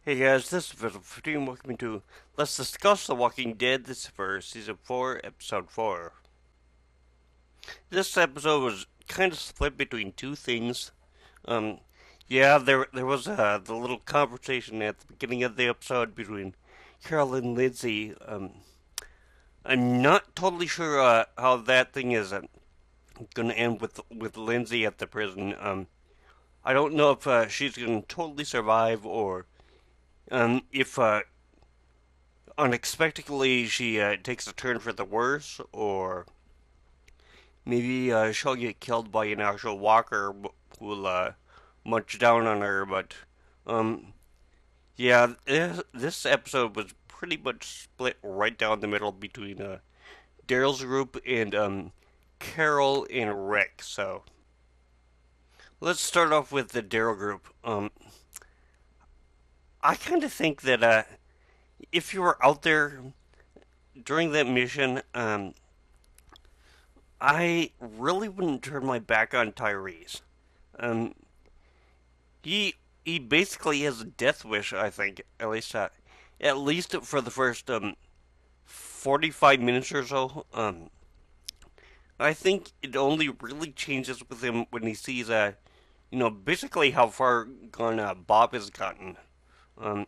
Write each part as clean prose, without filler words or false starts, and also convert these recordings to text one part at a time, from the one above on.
Hey guys, this is Vito15. Welcome to Let's Discuss The Walking Dead. This is for Season 4, Episode 4. This episode was kind of split between two things. Um, there was the little conversation at the beginning of the episode between Carol and Lindsay. I'm not totally sure how that thing is going to end with Lindsay at the prison. I don't know if she's going to totally survive or if unexpectedly she takes a turn for the worse, or maybe she'll get killed by an actual walker who will munch down on her. But um, yeah, this episode was pretty much split right down the middle between Daryl's group and Carol and Rick. So let's start off with the Daryl group. I kind of think that if you were out there during that mission, I really wouldn't turn my back on Tyrese. Um, he basically has a death wish. I think at least for the first 45 minutes or so. I think it only really changes with him when he sees basically how far gone Bob has gotten. Um,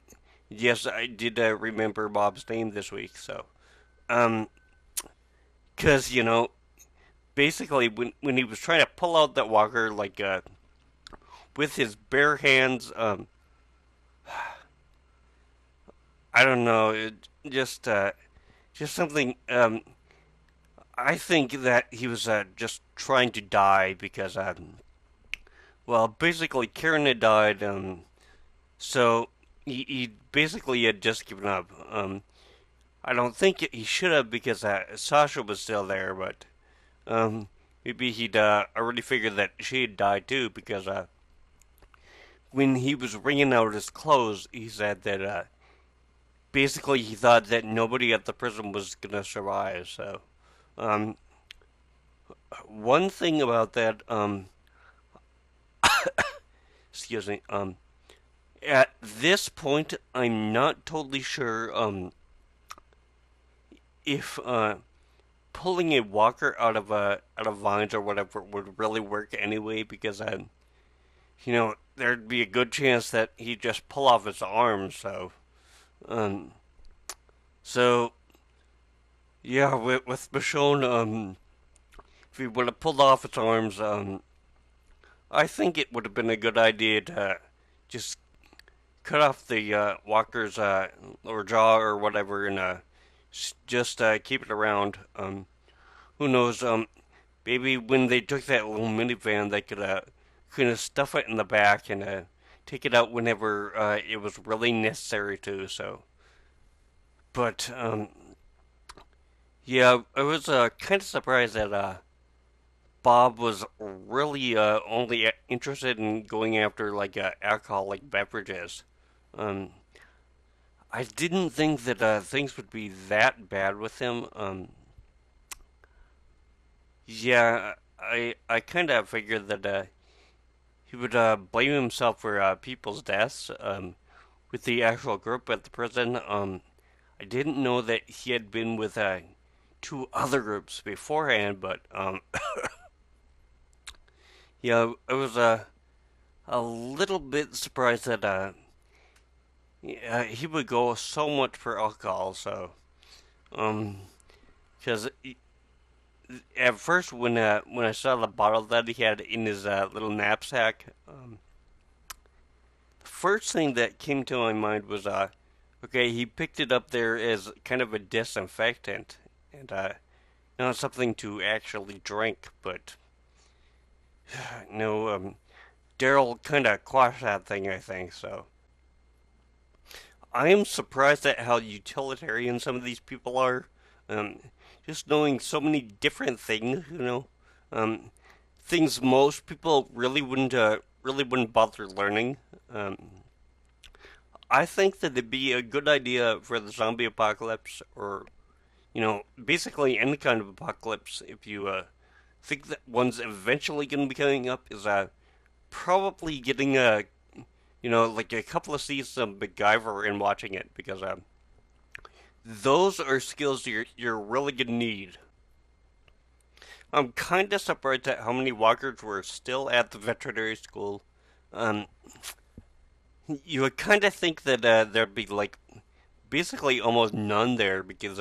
yes, I did remember Bob's name this week. So, um, because basically when he was trying to pull out that walker with his bare hands, I don't know, just something. I think that he was just trying to die because well, basically Karen had died, so he basically had just given up. I don't think he should have because Sasha was still there, but um, maybe he'd already figured that she had died too because when he was wringing out his clothes, he said that basically he thought that nobody at the prison was gonna survive. So, um, one thing about that, excuse me, at this point, I'm not totally sure, if pulling a walker out of vines or whatever would really work anyway, because there'd be a good chance that he'd just pull off his arms. Um, so yeah, with Michonne, if he would have pulled off his arms, I think it would have been a good idea to just cut off the walker's lower jaw or whatever, and just keep it around. Who knows? Maybe when they took that little minivan, they could kind of stuff it in the back and take it out whenever it was really necessary to. So, but yeah, I was kind of surprised that Bob was really only interested in going after alcoholic beverages. Um, I didn't think that things would be that bad with him. Yeah, I kind of figured that he would blame himself for people's deaths with the actual group at the prison. I didn't know that he had been with two other groups beforehand, but yeah, I was a little bit surprised that he would go so much for alcohol. So, um, because at first when I saw the bottle that he had in his little knapsack, the first thing that came to my mind was okay, he picked it up there as kind of a disinfectant and not something to actually drink, but no, Daryl kind of quashed that thing, I think. So I am surprised at how utilitarian some of these people are. Um, just knowing so many different things, um, things most people really wouldn't bother learning. Um, I think that it'd be a good idea for the zombie apocalypse, or basically any kind of apocalypse. If you think that one's eventually going to be coming up, is probably getting like a couple of seasons of MacGyver and watching it because those are skills you're really gonna need. I'm kind of surprised at how many walkers were still at the veterinary school. Um, you would kind of think that there'd be like basically almost none there because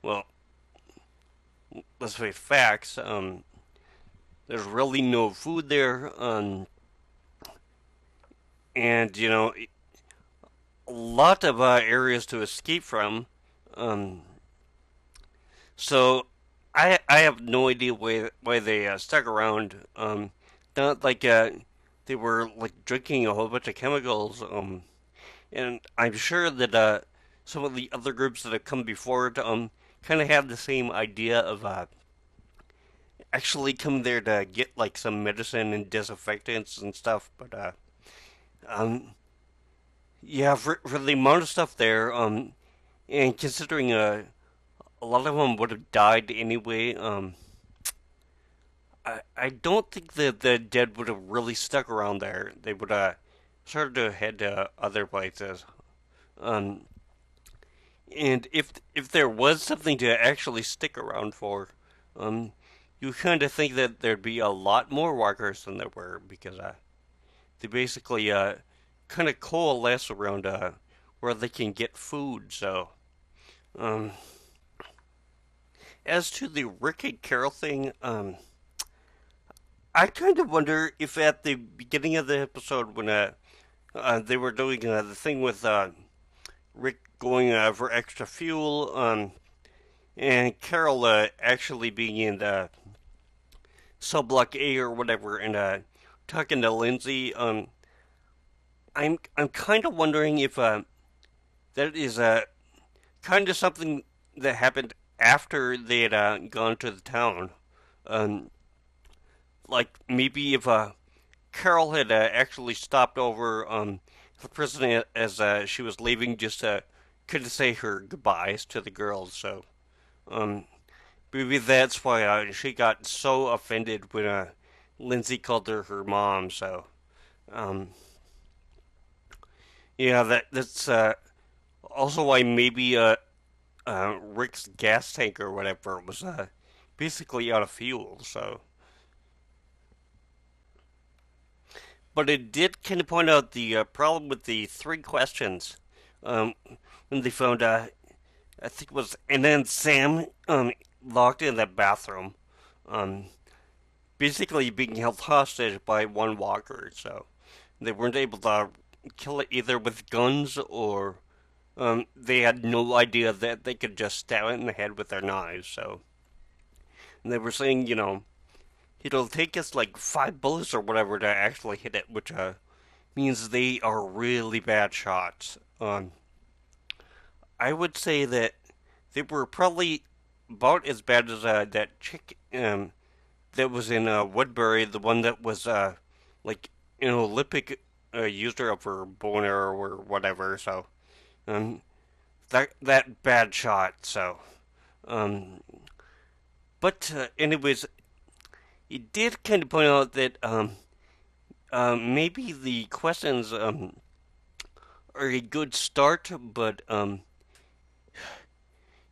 well, let's face facts. There's really no food there. And a lot of areas to escape from. Um, so I have no idea why they stuck around. Not like they were like drinking a whole bunch of chemicals. And I'm sure that some of the other groups that have come before it kind of have the same idea of actually come there to get like some medicine and disinfectants and stuff. But um, yeah, for the amount of stuff there, and considering a lot of them would have died anyway, I don't think that the dead would have really stuck around there. They would started to head to other places. Um, and if there was something to actually stick around for, um, you kind of think that there'd be a lot more walkers than there were because they basically kind of coalesce around where they can get food. So, um, as to the Rick and Carol thing, I kind of wonder if at the beginning of the episode when they were doing the thing with Rick going for extra fuel, and Carol actually being in the subblock A or whatever, and talking to Lindsay. I'm kind of wondering if that is kind of something that happened after they had gone to the town. Um, like maybe if Carol had actually stopped over the prison as she was leaving, just couldn't say her goodbyes to the girls. So um, maybe that's why she got so offended when Lindsay called her mom. So um, yeah, that's also why maybe Rick's gas tank or whatever was basically out of fuel. So, but it did kind of point out the problem with the three questions um, when they found I think it was and then Sam locked in that bathroom, um, basically being held hostage by one walker. So they weren't able to kill it either with guns or they had no idea that they could just stab it in the head with their knives. So they were saying, it'll take us like 5 bullets or whatever to actually hit it, which means they are really bad shots. I would say that they were probably about as bad as that chick that was in Woodbury, the one that was like an Olympic user of her boner or whatever. So um, that bad shot. So um, but anyways, it did kind of point out that maybe the questions are a good start, but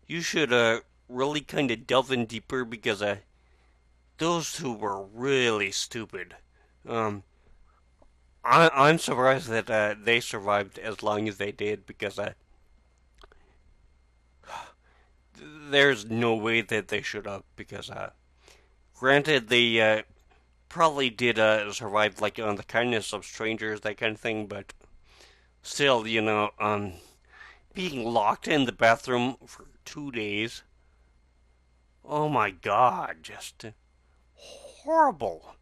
you should really kind of delve in deeper because those two were really stupid. Um, I'm surprised that they survived as long as they did because there's no way that they should have. Because granted, they probably did survive like on the kindness of strangers, that kind of thing, but still, being locked in the bathroom for 2 days. Oh my God, just horrible.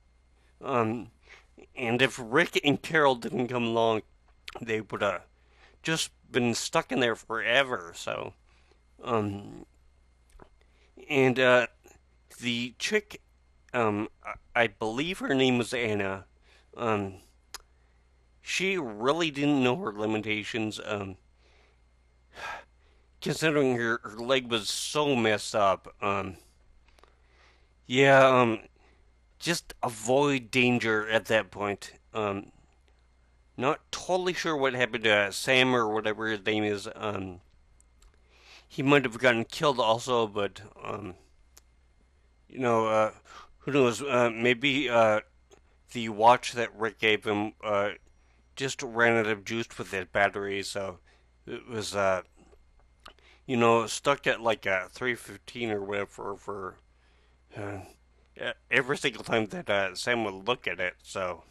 Um, and if Rick and Carol didn't come along, they would have just been stuck in there forever. So, um, and the chick, I believe her name was Anna. Um, she really didn't know her limitations. Considering her leg was so messed up. Yeah. Just avoid danger at that point. Not totally sure what happened to Sam or whatever his name is. He might have gotten killed also, but you know, who knows? Maybe the watch that Rick gave him just ran out of juice with his battery, so it was stuck at like 315 or whatever for uh, every single time that Sam would look at it. So,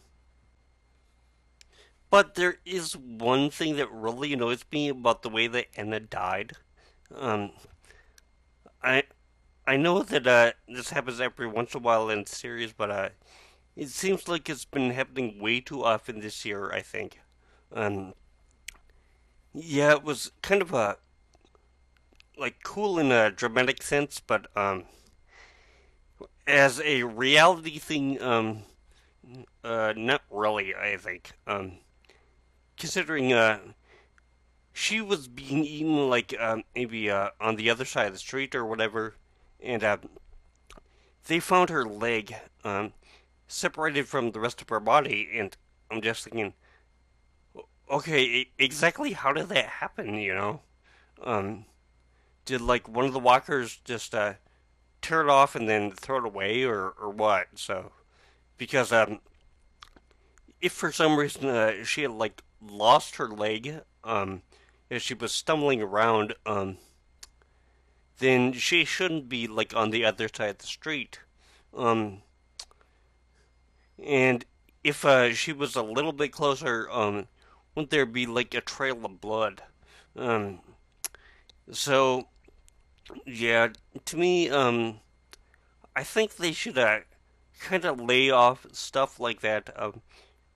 but there is one thing that really annoys me about the way that Anna died. Um, I I know that this happens every once in a while in the series, but it seems like it's been happening way too often this year. I think. Um, yeah, it was kind of a like cool in a dramatic sense, but as a reality thing, not really. I think, considering she was being eaten like maybe on the other side of the street or whatever, and they found her leg separated from the rest of her body, and I'm just thinking, okay, exactly how did that happen? Um, did like one of the walkers just tear it off and then throw it away, or what? So because if for some reason she had like lost her leg, as she was stumbling around, then she shouldn't be like on the other side of the street. Um, and if she was a little bit closer, wouldn't there be like a trail of blood? Um, so yeah, to me, I think they should kind of lay off stuff like that.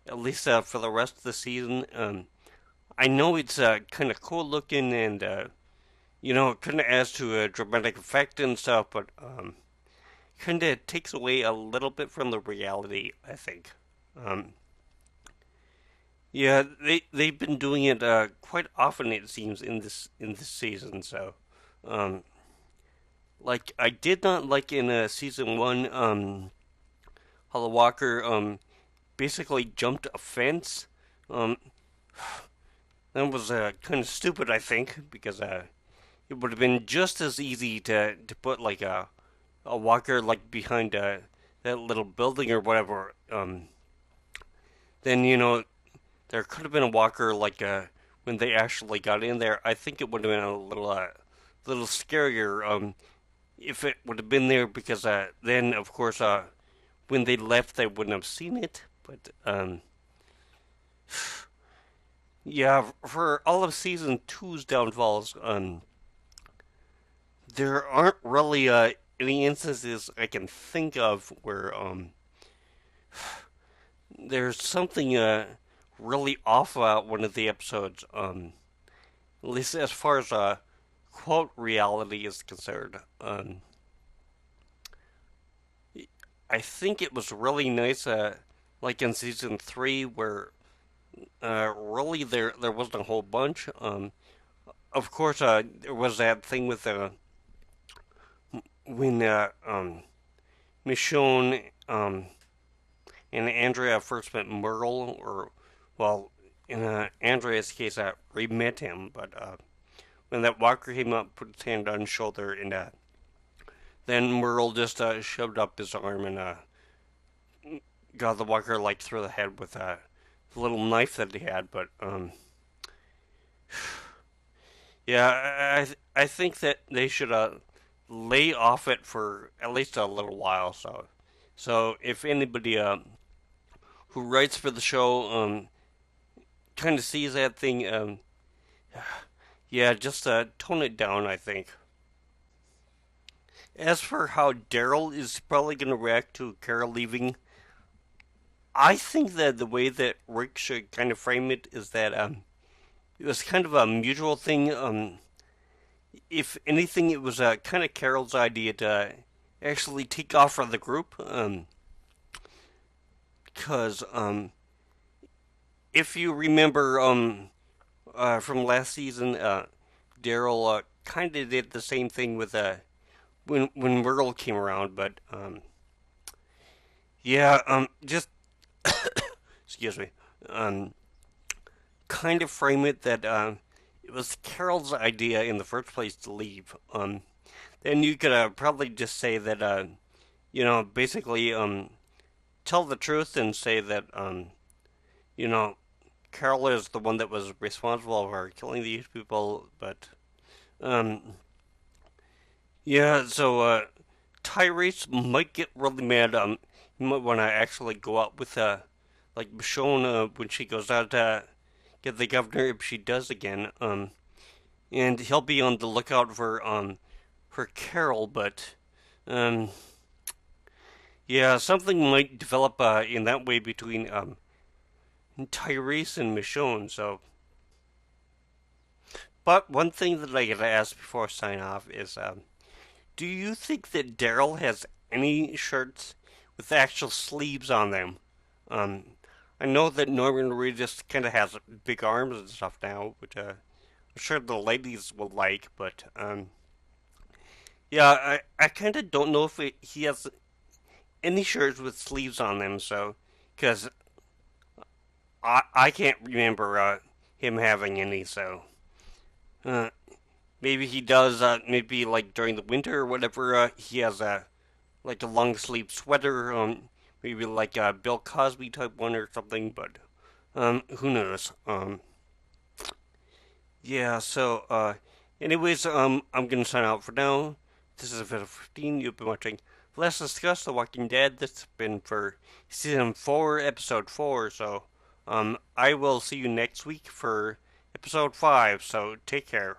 At least for the rest of the season. I know it's kind of cool looking and kind of adds to a dramatic effect and stuff, but kind of takes away a little bit from the reality. I think. Um, yeah, they've been doing it quite often. It seems in this season. So, um, like I did not like in season one, how the Walker basically jumped a fence. Um, that was kind of stupid, I think, because it would have been just as easy to put like a walker like behind that little building or whatever. Then there could have been a walker like when they actually got in there. I think it would have been a little scarier if it would have been there because then of course when they left they wouldn't have seen it. But yeah, for all of season two's downfalls, there aren't really any instances I can think of where there's something really off about one of the episodes. At least as far as quote reality is concerned. I think it was really nice, like in season three, where really there wasn't a whole bunch. Of course, there was that thing with when Michonne and Andrea first met Merle, or well, in Andrea's case, I re-met him, but when that walker came up, put his hand on his shoulder, and then Merle just shoved up his arm and got the walker like through the head with the little knife that he had. But yeah, I think that they should lay off it for at least a little while. So if anybody who writes for the show kind of sees that thing, yeah, just tone it down. I think. As for how Daryl is probably going to react to Carol leaving, I think that the way that Rick should kind of frame it is that it was kind of a mutual thing. If anything, it was kind of Carol's idea to actually take off from the group. Because if you remember from last season, Daryl kind of did the same thing with when Merle came around, but yeah, just excuse me. Um, kind of frame it that it was Carol's idea in the first place to leave, then you could probably just say that basically tell the truth and say that you know Carol is the one that was responsible for killing these people, but um, yeah, so Tyrese might get really mad. He might want to actually go out with like Michonne when she goes out to get the governor if she does again. And he'll be on the lookout for Carol, but um, yeah, something might develop in that way between Tyrese and Michonne. So, but one thing that I gotta ask before I sign off is, do you think that Daryl has any shirts with actual sleeves on them? Um, I know that Norman Reedus kind of has big arms and stuff now, which I'm sure the ladies will like, but yeah, I kind of don't know if he has any shirts with sleeves on them, so because I can't remember him having any, so uh, maybe he does. Maybe like during the winter or whatever, he has a like a long sleeve sweater. Maybe like a Bill Cosby type one or something, but who knows? Yeah. So anyways, I'm gonna sign out for now. This is episode 15. You've been watching Let's Discuss The Walking Dead. This has been for season 4, episode 4. So I will see you next week for episode 5. So take care.